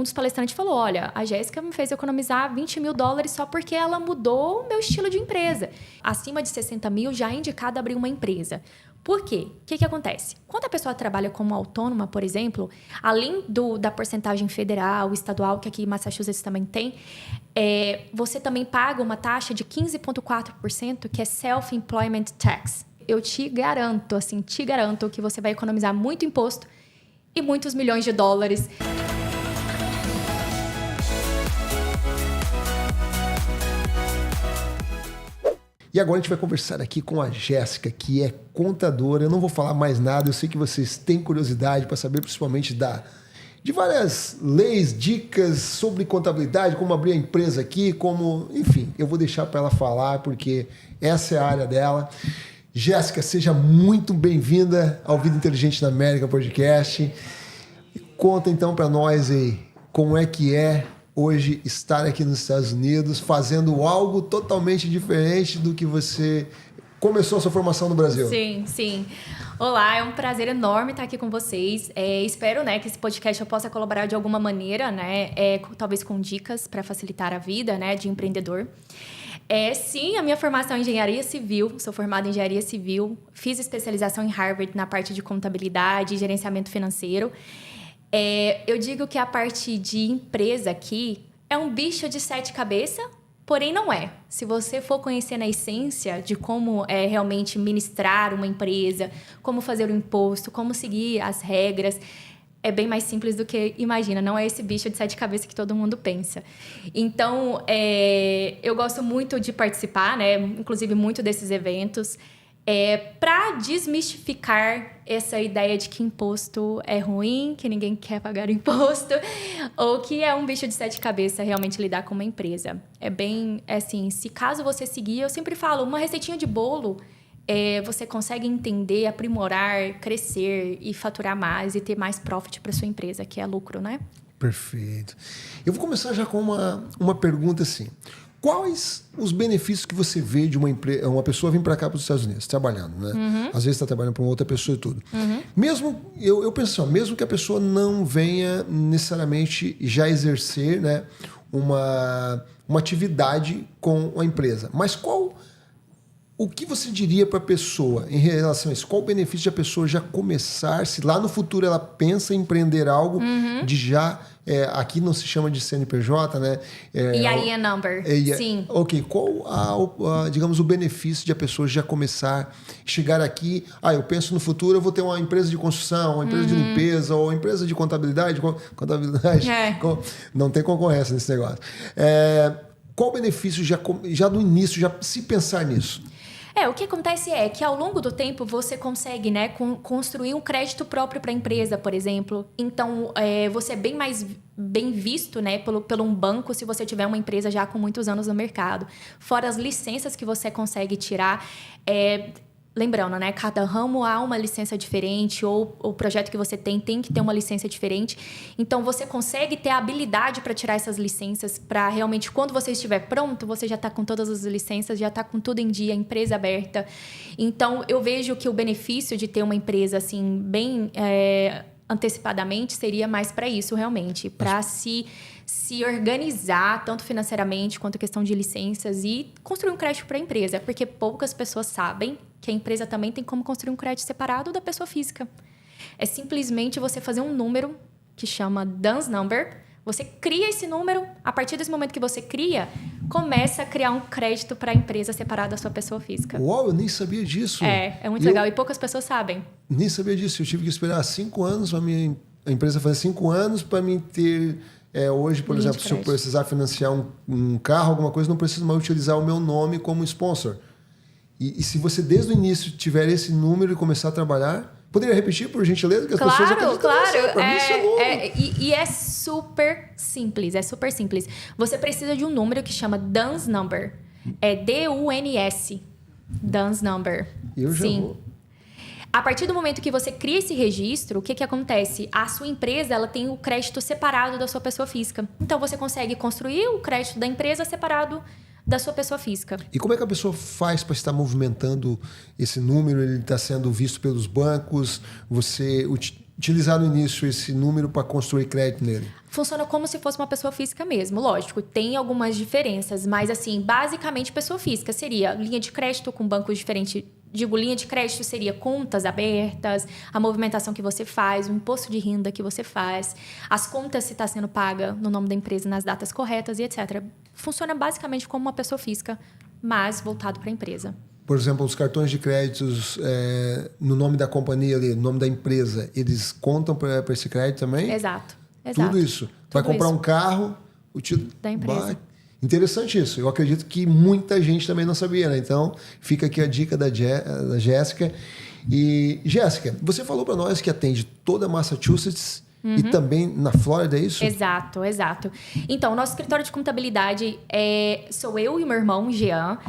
um dos palestrantes falou, olha, a Jéssica me fez economizar $20 mil só porque ela mudou o meu estilo de empresa. Acima de 60 mil já é indicado abrir uma empresa. Por quê? O que acontece? Quando a pessoa trabalha como autônoma, por exemplo, além da porcentagem federal, estadual, que aqui em Massachusetts também tem, você também paga uma taxa de 15,4%, que é Self-Employment Tax. Eu te garanto que você vai economizar muito imposto e muitos milhões de dólares. E agora a gente vai conversar aqui com a Jéssica, que é contadora. Eu não vou falar mais nada, eu sei que vocês têm curiosidade para saber principalmente de várias leis, dicas sobre contabilidade, como abrir a empresa aqui, enfim, eu vou deixar para ela falar, porque essa é a área dela. Jéssica, seja muito bem-vinda ao Vida Inteligente na América Podcast. Conta então para nós aí como é que é hoje estar aqui nos Estados Unidos fazendo algo totalmente diferente do que você começou a sua formação no Brasil. Sim. Olá, é um prazer enorme estar aqui com vocês. Espero, que esse podcast eu possa colaborar de alguma maneira, talvez com dicas para facilitar a vida, de empreendedor. Sim, a minha formação é em engenharia civil, sou formada em engenharia civil, fiz especialização em Harvard na parte de contabilidade e gerenciamento financeiro. Eu digo que a parte de empresa aqui é um bicho de 7 cabeças, porém não é. Se você for conhecer na essência de como realmente ministrar uma empresa, como fazer o imposto, como seguir as regras, é bem mais simples do que imagina. Não é esse bicho de 7 cabeças que todo mundo pensa. Então, eu gosto muito de participar, inclusive muito desses eventos, para desmistificar essa ideia de que imposto é ruim, que ninguém quer pagar imposto, ou que é um bicho de 7 cabeças realmente lidar com uma empresa. É bem assim, se caso você seguir, eu sempre falo, uma receitinha de bolo, você consegue entender, aprimorar, crescer e faturar mais e ter mais profit para sua empresa, que é lucro, né? Perfeito. Eu vou começar já com uma pergunta assim. Quais os benefícios que você vê de uma pessoa vir para cá para os Estados Unidos, trabalhando, né? Uhum. Às vezes está trabalhando para uma outra pessoa e tudo. Uhum. Mesmo, eu penso assim, mesmo que a pessoa não venha necessariamente já exercer, uma atividade com a empresa, mas o que você diria para a pessoa em relação a isso? Qual o benefício de a pessoa já começar, se lá no futuro ela pensa em empreender algo, de já... aqui não se chama de CNPJ, né? EIN number, sim. Ok, qual, digamos, o benefício de a pessoa já começar, chegar aqui, eu penso no futuro, eu vou ter uma empresa de construção, uma empresa de limpeza, ou uma empresa de contabilidade, não tem concorrência nesse negócio. Qual o benefício já do início, já se pensar nisso? O que acontece é que ao longo do tempo você consegue construir um crédito próprio para a empresa, por exemplo. Então, você é bem mais bem visto pelo um banco se você tiver uma empresa já com muitos anos no mercado. Fora as licenças que você consegue tirar. Lembrando, cada ramo há uma licença diferente ou o projeto que você tem que ter uma licença diferente. Então, você consegue ter a habilidade para tirar essas licenças para realmente, quando você estiver pronto, você já está com todas as licenças, já está com tudo em dia, a empresa aberta. Então, eu vejo que o benefício de ter uma empresa assim, bem antecipadamente seria mais para isso, realmente. Para se organizar, tanto financeiramente quanto questão de licenças e construir um crédito para a empresa. Porque poucas pessoas sabem que a empresa também tem como construir um crédito separado da pessoa física. É simplesmente você fazer um número que chama DUNS Number. Você cria esse número, a partir desse momento que você cria, começa a criar um crédito para a empresa separado da sua pessoa física. Uau, eu nem sabia disso. É muito legal e poucas pessoas sabem. Nem sabia disso. Eu tive que esperar 5 anos para a empresa fazer 5 anos para mim ter... hoje, por exemplo, se eu precisar financiar um carro, alguma coisa, não preciso mais utilizar o meu nome como sponsor. E se você, desde o início, tiver esse número e começar a trabalhar... Poderia repetir, por gentileza? Que as pessoas acreditam claro. Para mim isso é novo. E é super simples. Você precisa de um número que chama DUNS Number. É DUNS. DUNS Number. Eu já vou... A partir do momento que você cria esse registro, o que acontece? A sua empresa ela tem o crédito separado da sua pessoa física. Então, você consegue construir o crédito da empresa separado da sua pessoa física. E como é que a pessoa faz para estar movimentando esse número? Ele está sendo visto pelos bancos? Você utilizar no início esse número para construir crédito nele? Funciona como se fosse uma pessoa física mesmo, lógico, tem algumas diferenças, mas assim, basicamente pessoa física seria linha de crédito com bancos diferentes. Digo, linha de crédito seria contas abertas, a movimentação que você faz, o imposto de renda que você faz, as contas se está sendo paga no nome da empresa nas datas corretas e etc. Funciona basicamente como uma pessoa física, mas voltado para a empresa. Por exemplo, os cartões de créditos no nome da companhia ali, no nome da empresa, eles contam para esse crédito também? Exato. Tudo isso. Vai comprar um carro, o título da empresa. Interessante isso. Eu acredito que muita gente também não sabia, né? Então, fica aqui a dica da Jéssica. E, Jéssica, você falou para nós que atende toda Massachusetts e também na Flórida, é isso? Exato. Então, nosso escritório de contabilidade sou eu e meu irmão, Jean.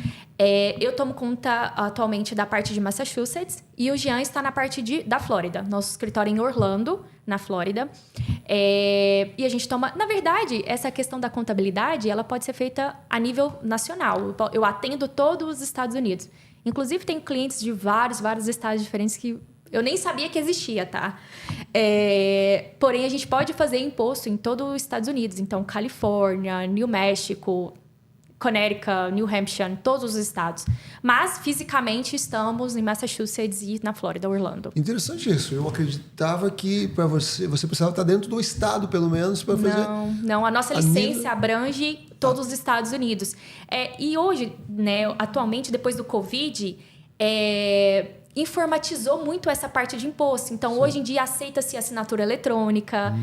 Eu tomo conta atualmente da parte de Massachusetts e o Jean está na parte da Flórida. Nosso escritório em Orlando, na Flórida. E a gente toma... Na verdade, essa questão da contabilidade, ela pode ser feita a nível nacional. Eu atendo todos os Estados Unidos. Inclusive, tenho clientes de vários estados diferentes que eu nem sabia que existia, tá? Porém, a gente pode fazer imposto em todos os Estados Unidos. Então, Califórnia, New México, Connecticut, New Hampshire, todos os estados. Mas, fisicamente, estamos em Massachusetts e na Flórida, Orlando. Interessante isso. Eu acreditava que para você precisava estar dentro do estado, pelo menos, para fazer... Não. A nossa licença abrange todos os Estados Unidos. E hoje, né, atualmente, depois do Covid, informatizou muito essa parte de imposto. Então, hoje em dia, aceita-se assinatura eletrônica.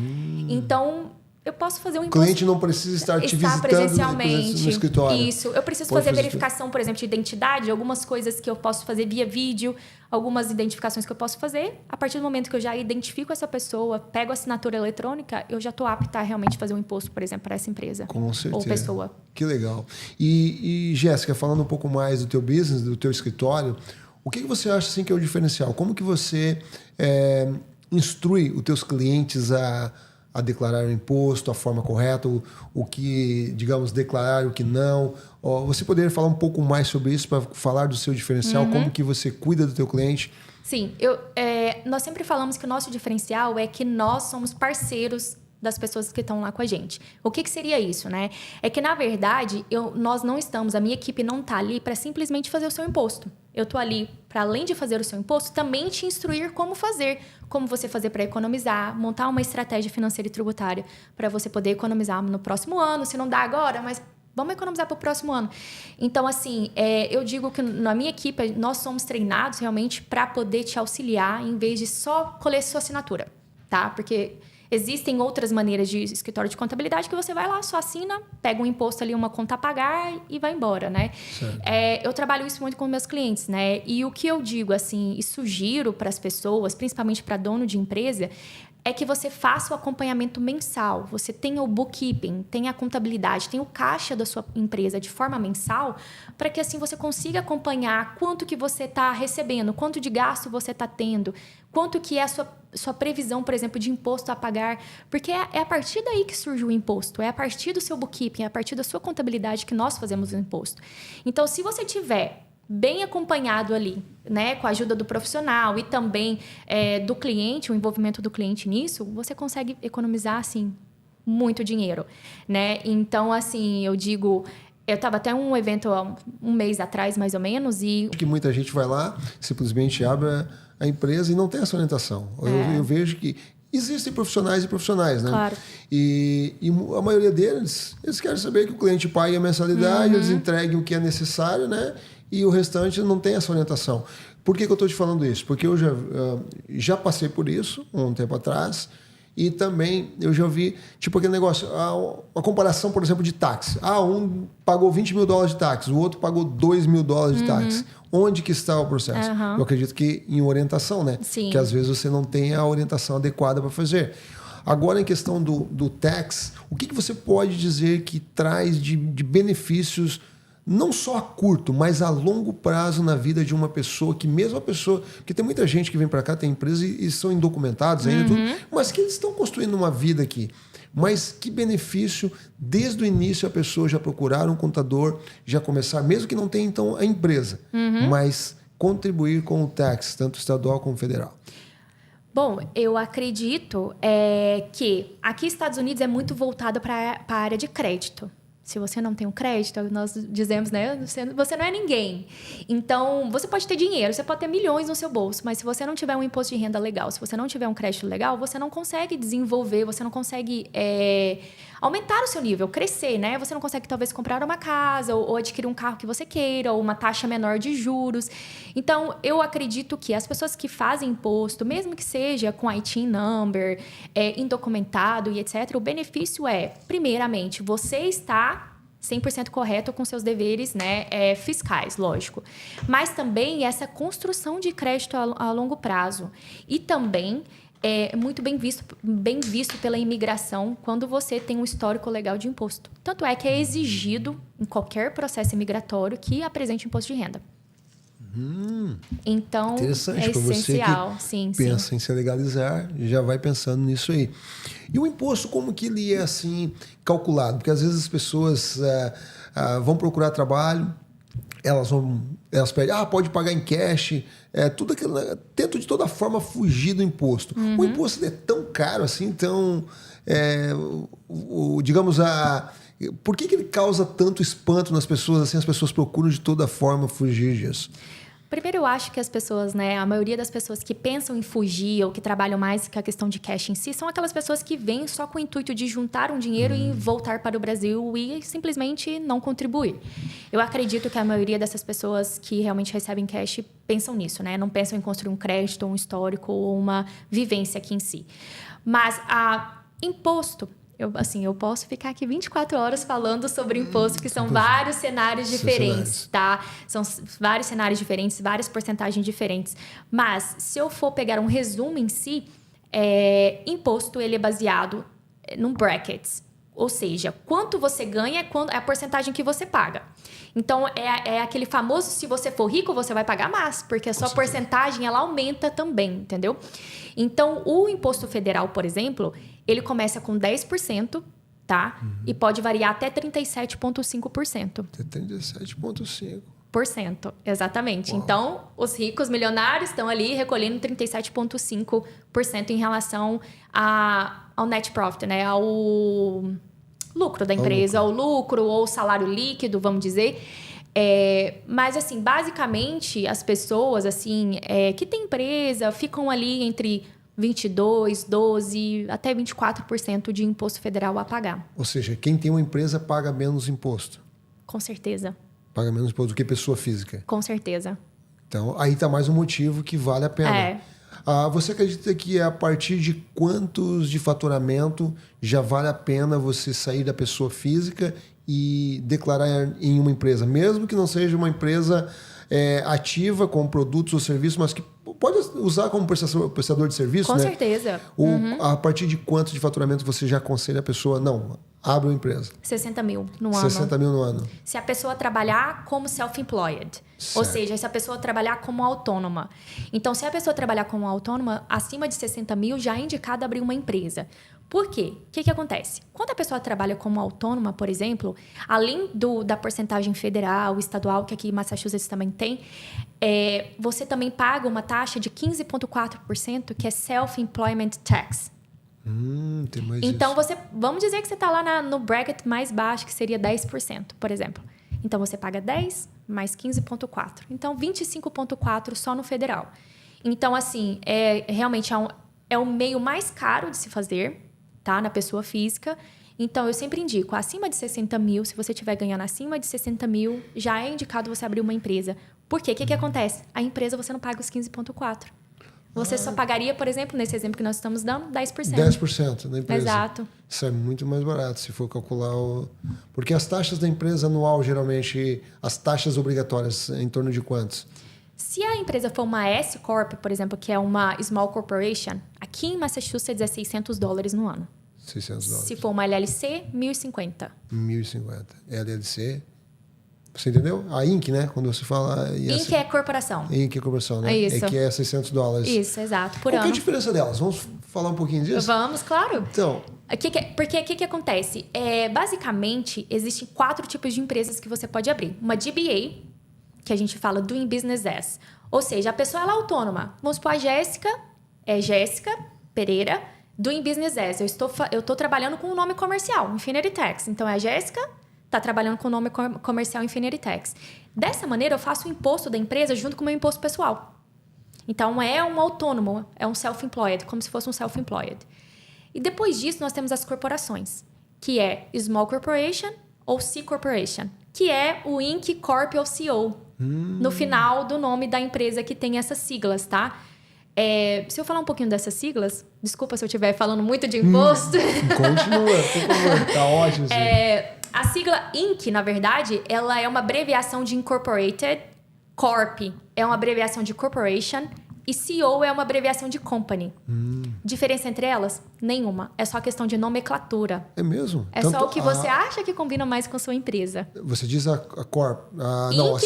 Então... eu posso fazer um imposto... O cliente não precisa estar te visitando presencialmente no escritório. Isso. Eu preciso fazer verificação, por exemplo, de identidade, algumas coisas que eu posso fazer via vídeo, algumas identificações que eu posso fazer. A partir do momento que eu já identifico essa pessoa, pego a assinatura eletrônica, eu já estou apta a realmente fazer um imposto, por exemplo, para essa empresa. Com certeza. Ou pessoa. Que legal. E Jéssica, falando um pouco mais do teu business, do teu escritório, o que você acha assim, que é o diferencial? Como que você instrui os teus clientes a declarar o imposto, a forma correta, o que, digamos, declarar, o que não. Você poderia falar um pouco mais sobre isso para falar do seu diferencial, como que você cuida do teu cliente? Sim, nós sempre falamos que o nosso diferencial é que nós somos parceiros das pessoas que estão lá com a gente. O que seria isso, né? É que, na verdade, nós não estamos, a minha equipe não está ali para simplesmente fazer o seu imposto. Eu estou ali para, além de fazer o seu imposto, também te instruir como fazer. Como você fazer para economizar, montar uma estratégia financeira e tributária para você poder economizar no próximo ano, se não dá agora, mas vamos economizar para o próximo ano. Então, assim, eu digo que na minha equipe, nós somos treinados realmente para poder te auxiliar em vez de só colher sua assinatura, tá? Porque... existem outras maneiras de escritório de contabilidade que você vai lá, só assina, pega um imposto ali, uma conta a pagar e vai embora, né? Eu trabalho isso muito com meus clientes, né? E o que eu digo, assim, e sugiro para as pessoas, principalmente para dono de empresa, é que você faça o acompanhamento mensal. Você tenha o bookkeeping, tenha a contabilidade, tenha o caixa da sua empresa de forma mensal, para que assim você consiga acompanhar quanto que você está recebendo, quanto de gasto você está tendo, quanto que é a sua previsão, por exemplo, de imposto a pagar. Porque é a partir daí que surge o imposto, é a partir do seu bookkeeping, é a partir da sua contabilidade que nós fazemos o imposto. Então, se você tiver bem acompanhado ali, né, com a ajuda do profissional e também do cliente, o envolvimento do cliente nisso, você consegue economizar, assim, muito dinheiro, né? Então, assim, eu digo... eu estava até em um evento há um mês atrás, mais ou menos, e... que muita gente vai lá, simplesmente abre a empresa e não tem essa orientação. Eu vejo que existem profissionais e profissionais, né? Claro. E a maioria deles, eles querem saber que o cliente pague a mensalidade, eles entreguem o que é necessário, né? E o restante não tem essa orientação. Por que eu estou te falando isso? Porque eu já passei por isso um tempo atrás e também eu já vi, tipo aquele negócio, a comparação, por exemplo, de táxi. Um pagou $20 mil de táxi, o outro pagou $2 mil de táxi. Onde que está o processo? Eu acredito que em orientação, né? Sim. Que às vezes você não tem a orientação adequada para fazer. Agora, em questão do tax, o que você pode dizer que traz de benefícios não só a curto, mas a longo prazo na vida de uma pessoa, que mesmo a pessoa... Porque tem muita gente que vem para cá, tem empresas e são indocumentados ainda, tudo, mas que eles estão construindo uma vida aqui. Mas que benefício, desde o início, a pessoa já procurar um contador, já começar, mesmo que não tenha, então, a empresa, mas contribuir com o tax, tanto estadual como federal. Bom, eu acredito que aqui nos Estados Unidos é muito voltado para a área de crédito. Se você não tem um crédito, nós dizemos, né? Você não é ninguém. Então, você pode ter dinheiro, você pode ter milhões no seu bolso, mas se você não tiver um imposto de renda legal, se você não tiver um crédito legal, você não consegue desenvolver, você não consegue aumentar o seu nível, crescer, né? Você não consegue, talvez, comprar uma casa ou adquirir um carro que você queira, ou uma taxa menor de juros. Então, eu acredito que as pessoas que fazem imposto, mesmo que seja com IT number, indocumentado e etc., o benefício primeiramente, você está 100% correto com seus deveres, né, fiscais, lógico. Mas também essa construção de crédito a longo prazo. E também é muito bem visto pela imigração quando você tem um histórico legal de imposto. Tanto é que é exigido em qualquer processo imigratório que apresente imposto de renda. Então, interessante, é essencial. Você que pensa em se legalizar, já vai pensando nisso aí. E o imposto, como que ele é assim calculado? Porque às vezes as pessoas vão procurar trabalho, elas pedem, pode pagar em cash, tudo aquilo, tento de toda forma fugir do imposto. O imposto é tão caro assim, então, digamos, por que ele causa tanto espanto nas pessoas, assim, as pessoas procuram de toda forma fugir disso? Primeiro, eu acho que as pessoas, né, a maioria das pessoas que pensam em fugir ou que trabalham mais com a questão de cash em si, são aquelas pessoas que vêm só com o intuito de juntar um dinheiro e voltar para o Brasil e simplesmente não contribuir. Eu acredito que a maioria dessas pessoas que realmente recebem cash pensam nisso, né? Não pensam em construir um crédito, um histórico ou uma vivência aqui em si. Mas imposto... Eu posso ficar aqui 24 horas falando sobre imposto, que são vários cenários diferentes, tá? São vários cenários diferentes, várias porcentagens diferentes. Mas, se eu for pegar um resumo em si, imposto ele é baseado num brackets. Ou seja, quanto você ganha é a porcentagem que você paga. Então, é aquele famoso, se você for rico, você vai pagar mais, porque a sua porcentagem, ela aumenta também, entendeu? Então, o imposto federal, por exemplo, ele começa com 10%, tá? E pode variar até 37,5%. Até 37,5%, exatamente. Uau. Então, os ricos milionários estão ali recolhendo 37,5% em relação ao net profit, né? Ao lucro da empresa, ao lucro ou salário líquido, vamos dizer. Mas, assim, basicamente, as pessoas, assim, que têm empresa, ficam ali entre 22%, 12%, até 24% de imposto federal a pagar. Ou seja, quem tem uma empresa paga menos imposto. Com certeza. Paga menos imposto do que pessoa física. Com certeza. Então, aí está mais um motivo que vale a pena. Você acredita que a partir de quantos de faturamento já vale a pena você sair da pessoa física e declarar em uma empresa? Mesmo que não seja uma empresa ativa com produtos ou serviços, mas que pode usar como prestador de serviço, Com né? certeza. A partir de quanto de faturamento você já aconselha a pessoa? Não, abre uma empresa. 60 mil no ano. 60 mil no ano. Se a pessoa trabalhar como self-employed. Certo. Ou seja, se a pessoa trabalhar como autônoma. Então, se a pessoa trabalhar como autônoma, acima de 60 mil já é indicado abrir uma empresa. Por quê? O que acontece? Quando a pessoa trabalha como autônoma, por exemplo, além da porcentagem federal, estadual, que aqui em Massachusetts também tem, você também paga uma taxa de 15,4%, que é Self-Employment Tax. Tem mais então, isso. vamos dizer que você está lá no bracket mais baixo, que seria 10%, por exemplo. Então, você paga 10 mais 15,4%. Então, 25,4% só no federal. Então, assim, realmente é o meio mais caro de se fazer, tá? Na pessoa física. Então, eu sempre indico, acima de 60 mil, se você estiver ganhando acima de 60 mil, já é indicado você abrir uma empresa. Por quê? O que acontece? A empresa você não paga os 15,4%. Você só pagaria, por exemplo, nesse exemplo que nós estamos dando, 10%. 10% da empresa. Exato. Isso é muito mais barato, se for calcular Porque as taxas da empresa anual, geralmente, as taxas obrigatórias, em torno de quantos? Se a empresa for uma S-Corp, por exemplo, que é uma Small Corporation, aqui em Massachusetts é $600 no ano. $600. Se for uma LLC, $1.050. $1.050. LLC... Você entendeu? A Inc, né? Quando você fala... Inc é corporação. Inc é corporação, né? Isso. Que é $600. Isso, exato, por ano. ano. Qual que é a diferença delas? Vamos falar um pouquinho disso? Vamos, claro. Então... Porque o que acontece? Basicamente, existem 4 tipos de empresas que você pode abrir. Uma DBA, que a gente fala Doing Business As. Ou seja, a pessoa ela é autônoma. Vamos supor, a Jéssica, é Jéssica Pereira, Doing Business As. Eu estou trabalhando com o nome comercial, Infinity Tax. Então, é a Jéssica, está trabalhando com o nome comercial Infinity Tax. Dessa maneira, eu faço o imposto da empresa junto com o meu imposto pessoal. Então, é um autônomo, é um self-employed, como se fosse um self-employed. E depois disso, nós temos as corporações, que é Small Corporation ou C Corporation, que é o Inc, Corp ou CO, no final do nome da empresa que tem essas siglas, tá? Se eu falar um pouquinho dessas siglas, desculpa se eu estiver falando muito de imposto. Continua, por favor, tá ótimo. A sigla Inc, na verdade, ela é uma abreviação de Incorporated, Corp é uma abreviação de Corporation e CO é uma abreviação de Company. Diferença entre elas? Nenhuma. É só questão de nomenclatura. É mesmo? É só o que você acha que combina mais com a sua empresa. Você diz a Corp. Não,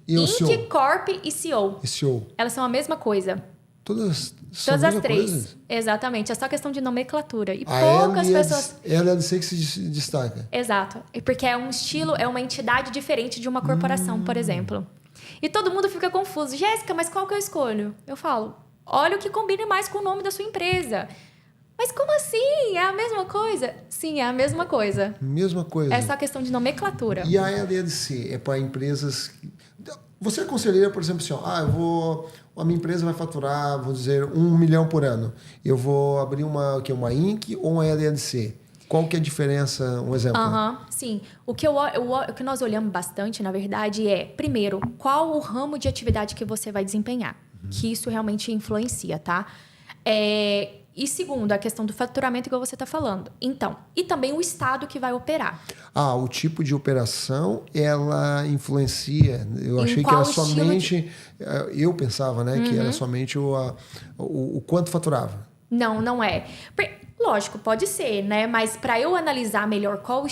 Inc, Corp e CO. E CO. Elas são a mesma coisa. Todas são Todas a as mesma três. coisa? Exatamente. É só questão de nomenclatura. E A poucas pessoas... LLC que se destaca. Exato. Porque é um estilo, é uma entidade diferente de uma corporação, por exemplo. E todo mundo fica confuso. Jéssica, mas qual que eu escolho? Eu falo, olha o que combine mais com o nome da sua empresa. Mas como assim? É a mesma coisa? Sim, é a mesma coisa. Mesma coisa. É só questão de nomenclatura. E a LLC é para empresas... Você aconselharia, por exemplo, assim, a minha empresa vai faturar, vamos dizer, 1 milhão por ano. Eu vou abrir uma Inc ou uma LLC? Qual que é a diferença? Um exemplo. Sim. O que nós olhamos bastante, na verdade, é, primeiro, qual o ramo de atividade que você vai desempenhar. Que isso realmente influencia, tá? E segundo, a questão do faturamento que você está falando. Então, e também o estado que vai operar. O tipo de operação, ela influencia. Eu achei que era somente... Eu pensava, né, que era somente o quanto faturava. Não é. Lógico, pode ser, né? Mas para eu analisar melhor qual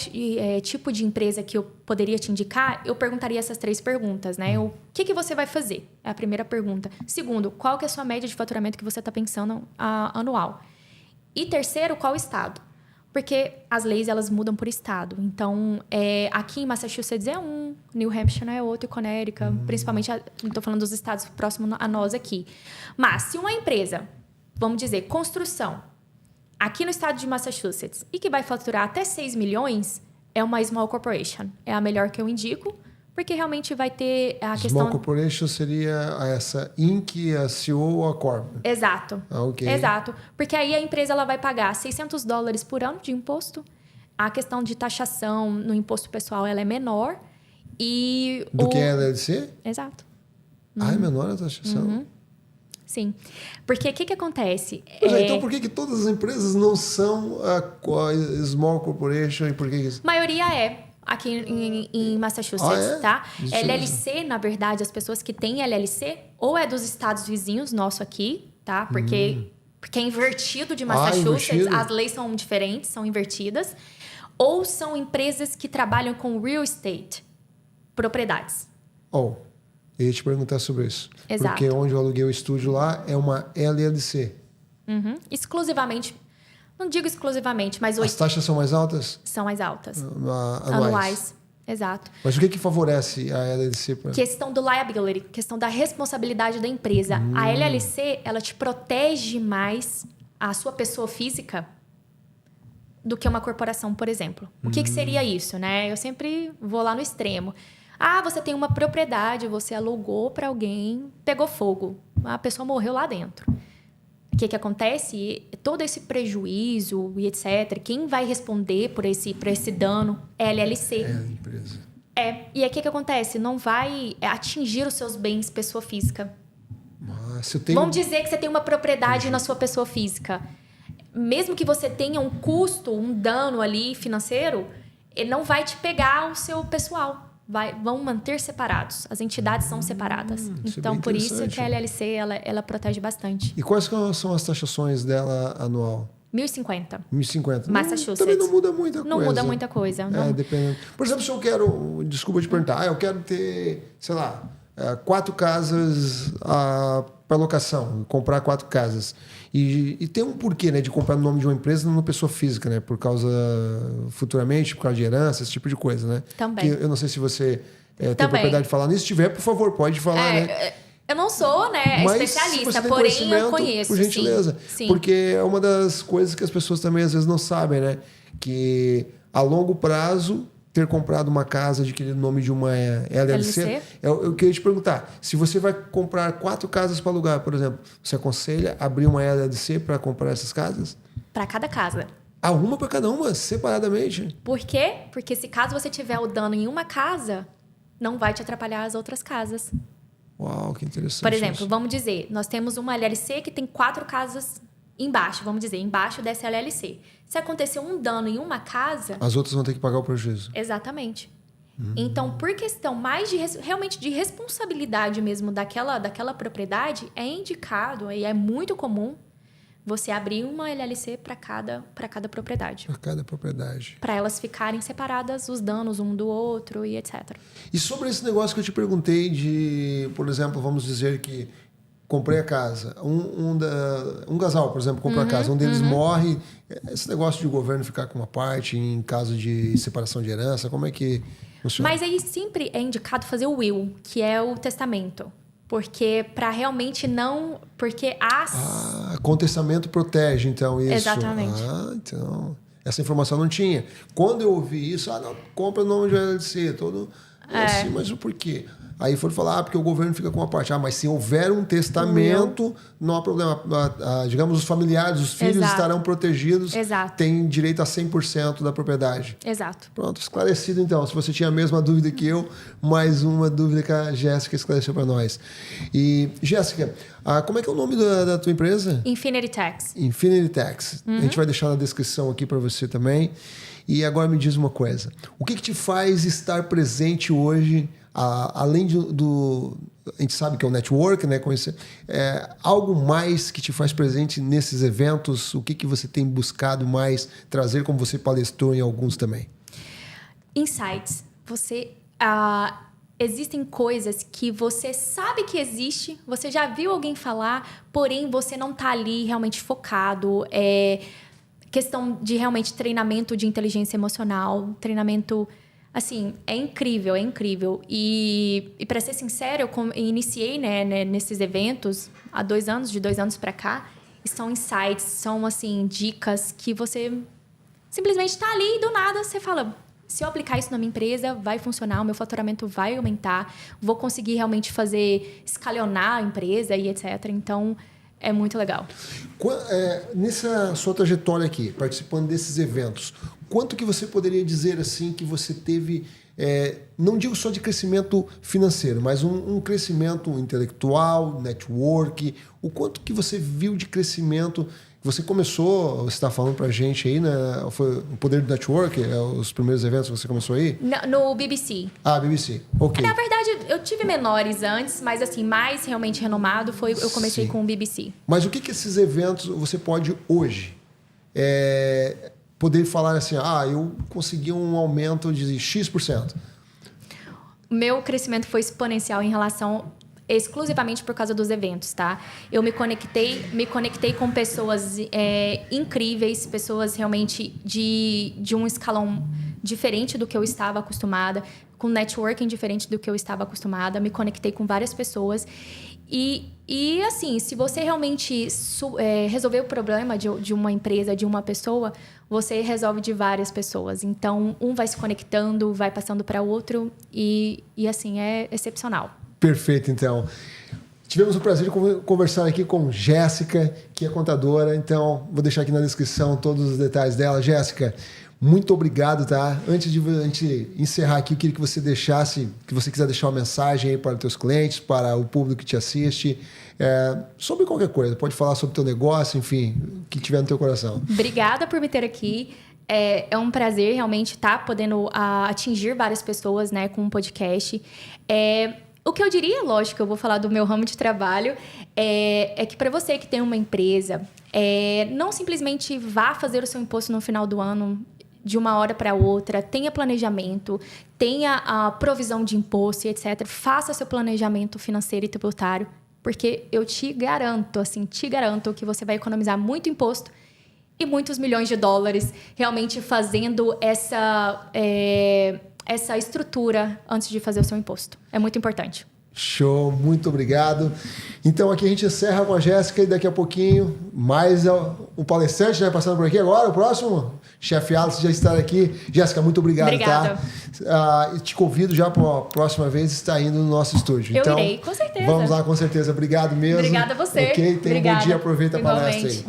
tipo de empresa que eu poderia te indicar, eu perguntaria essas 3 perguntas, né? O que você vai fazer? É a primeira pergunta. Segundo, qual que é a sua média de faturamento que você está pensando anual? E terceiro, qual estado? Porque as leis, elas mudam por estado. Então, aqui em Massachusetts é um, New Hampshire é outro, e Connecticut, principalmente, estou falando dos estados próximos a nós aqui. Mas, se uma empresa, vamos dizer, construção, aqui no estado de Massachusetts, e que vai faturar até 6 milhões, é uma Small Corporation. É a melhor que eu indico, porque realmente vai ter a questão... Small Corporation seria essa Inc, a CO ou a Corp? Exato. Ok. Exato. Porque aí a empresa ela vai pagar $600 por ano de imposto. A questão de taxação no imposto pessoal ela é menor. E do que a LLC? Exato. É menor a taxação? Sim. Porque o que acontece? Então, por que todas as empresas não são a Small Corporation? E por que... A maioria aqui em Massachusetts, tá? LLC, na verdade, as pessoas que têm LLC, ou é dos estados vizinhos, nosso aqui, tá? Porque é invertido de Massachusetts, invertido. as leis são diferentes, são invertidas. Ou são empresas que trabalham com real estate, propriedades. Eu ia te perguntar sobre isso. Exato. Porque onde eu aluguei o estúdio lá é uma LLC. Exclusivamente, não digo exclusivamente, mas As taxas são mais altas? são mais altas. Anuais. Exato. Mas o que favorece a LLC? Questão do liability, questão da responsabilidade da empresa. A LLC, ela te protege mais a sua pessoa física do que uma corporação, por exemplo. O que seria isso, né? Eu sempre vou lá no extremo. Você tem uma propriedade, você alugou para alguém, pegou fogo, a pessoa morreu lá dentro. O que acontece? Todo esse prejuízo e etc., quem vai responder por esse dano é a LLC. É a empresa. E aí o que acontece? Não vai atingir os seus bens pessoa física. Vamos dizer que você tem uma propriedade na sua pessoa física. Mesmo que você tenha um custo, um dano ali financeiro, ele não vai te pegar o seu pessoal. Vão manter separados. As entidades são separadas. Então, por isso que a LLC ela protege bastante. E quais são as taxações dela anual? 1.050. 1.050. Massachusetts. Também não muda muita coisa. Não muda muita coisa. Não. Dependendo. Por exemplo, se eu quero... Desculpa te perguntar. Eu quero ter, sei lá, 4 casas para locação. Comprar 4 casas. E tem um porquê, né, de comprar no nome de uma empresa numa pessoa física, né? Por causa... Futuramente, por causa de herança, esse tipo de coisa, né? Também. Eu não sei se você tem propriedade de falar nisso. Se tiver, por favor, pode falar, né? Eu não sou, né, Mas especialista, se você tem porém eu conheço. por gentileza. Sim. Porque é uma das coisas que as pessoas também às vezes não sabem, né? Que a longo prazo, ter comprado uma casa adquirindo o nome de uma LLC, eu queria te perguntar, se você vai comprar 4 casas para alugar, por exemplo, você aconselha abrir uma LLC para comprar essas casas? Para cada casa. Uma para cada uma, separadamente? Por quê? Porque se caso você tiver o dano em uma casa, não vai te atrapalhar as outras casas. Uau, que interessante. Por exemplo, isso. vamos dizer, nós temos uma LLC que tem 4 casas embaixo, vamos dizer, embaixo dessa LLC. Se acontecer um dano em uma casa... As outras vão ter que pagar o prejuízo. Exatamente. Então, por questão mais realmente de responsabilidade mesmo daquela propriedade, é indicado e é muito comum você abrir uma LLC para cada propriedade. Para cada propriedade. Para elas ficarem separadas, os danos um do outro e etc. E sobre esse negócio que eu te perguntei de, por exemplo, vamos dizer que comprei a casa, um casal, por exemplo, comprou a casa, um deles morre, esse negócio de o governo ficar com uma parte em caso de separação de herança, como é que funciona? Mas aí sempre é indicado fazer o will, que é o testamento. Porque para realmente não... Porque Com testamento protege, então, isso. Exatamente. Então... Essa informação não tinha. Quando eu ouvi isso, não, compra o nome de LLC, todo... Assim, mas o porquê? Aí foram falar, porque o governo fica com uma parte. Mas se houver um testamento, não há problema. Digamos, os familiares, os filhos estarão protegidos. Exato. Têm direito a 100% da propriedade. Exato. Pronto, esclarecido então. Se você tinha a mesma dúvida que eu, mais uma dúvida que a Jéssica esclareceu para nós. E, Jéssica, como é que é o nome da tua empresa? Infinity Tax. Infinity Tax. A gente vai deixar na descrição aqui para você também. E agora me diz uma coisa. O que te faz estar presente hoje, além a gente sabe que é o network, né? Conhecer, algo mais que te faz presente nesses eventos? O que você tem buscado mais trazer, como você palestrou em alguns também? Insights. Existem coisas que você sabe que existe, você já viu alguém falar, porém você não está ali realmente focado. Questão de realmente treinamento de inteligência emocional, treinamento, assim, é incrível, é incrível. E para ser sincero, eu iniciei nesses eventos há 2 anos, de 2 anos para cá, e são insights, são, assim, dicas que você simplesmente está ali e do nada você fala, se eu aplicar isso na minha empresa, vai funcionar, o meu faturamento vai aumentar, vou conseguir realmente escalonar a empresa e etc. Então... é muito legal. Nessa sua trajetória aqui, participando desses eventos, quanto que você poderia dizer assim que você teve, não digo só de crescimento financeiro, mas um crescimento intelectual, network, o quanto que você viu de crescimento? Você começou, você está falando para a gente aí, né? Foi o Poder do Network, os primeiros eventos que você começou aí? No BBC. BBC, ok. Na verdade, eu tive menores antes, mas assim, mais realmente renomado eu comecei com o BBC. Mas o que esses eventos você pode hoje poder falar assim, eu consegui um aumento de X%? Meu crescimento foi exponencial em relação exclusivamente por causa dos eventos, tá? Eu me conectei com pessoas incríveis, pessoas realmente de um escalão diferente do que eu estava acostumada, com networking diferente do que eu estava acostumada, me conectei com várias pessoas e assim, se você realmente resolver o problema de uma empresa, de uma pessoa, você resolve de várias pessoas. Então, um vai se conectando, vai passando para o outro e assim, é excepcional. Perfeito, então. Tivemos o prazer de conversar aqui com Jéssica, que é contadora. Então, vou deixar aqui na descrição todos os detalhes dela. Jéssica, muito obrigado, tá? Antes de a gente encerrar aqui, eu queria que você deixasse, que você quiser deixar uma mensagem aí para os teus clientes, para o público que te assiste, sobre qualquer coisa. Pode falar sobre o teu negócio, enfim, o que tiver no teu coração. Obrigada por me ter aqui. É um prazer realmente estar podendo atingir várias pessoas, né, com um podcast. O que eu diria, lógico, eu vou falar do meu ramo de trabalho, é que para você que tem uma empresa, não simplesmente vá fazer o seu imposto no final do ano de uma hora para outra, tenha planejamento, tenha a provisão de imposto e etc. Faça seu planejamento financeiro e tributário, porque eu te garanto que você vai economizar muito imposto e muitos milhões de dólares realmente fazendo essa estrutura antes de fazer o seu imposto. É muito importante. Show, muito obrigado. Então aqui a gente encerra com a Jéssica e daqui a pouquinho mais um palestrante, né? Passando por aqui agora, o próximo, chefe Alice já estar aqui. Jéssica, muito obrigado. Obrigada. Tá? Te convido já para a próxima vez estar indo no nosso estúdio. Eu irei, com certeza. Vamos lá, com certeza. Obrigado mesmo. Obrigada a você. Ok, tenha um bom dia, aproveita a palestra aí.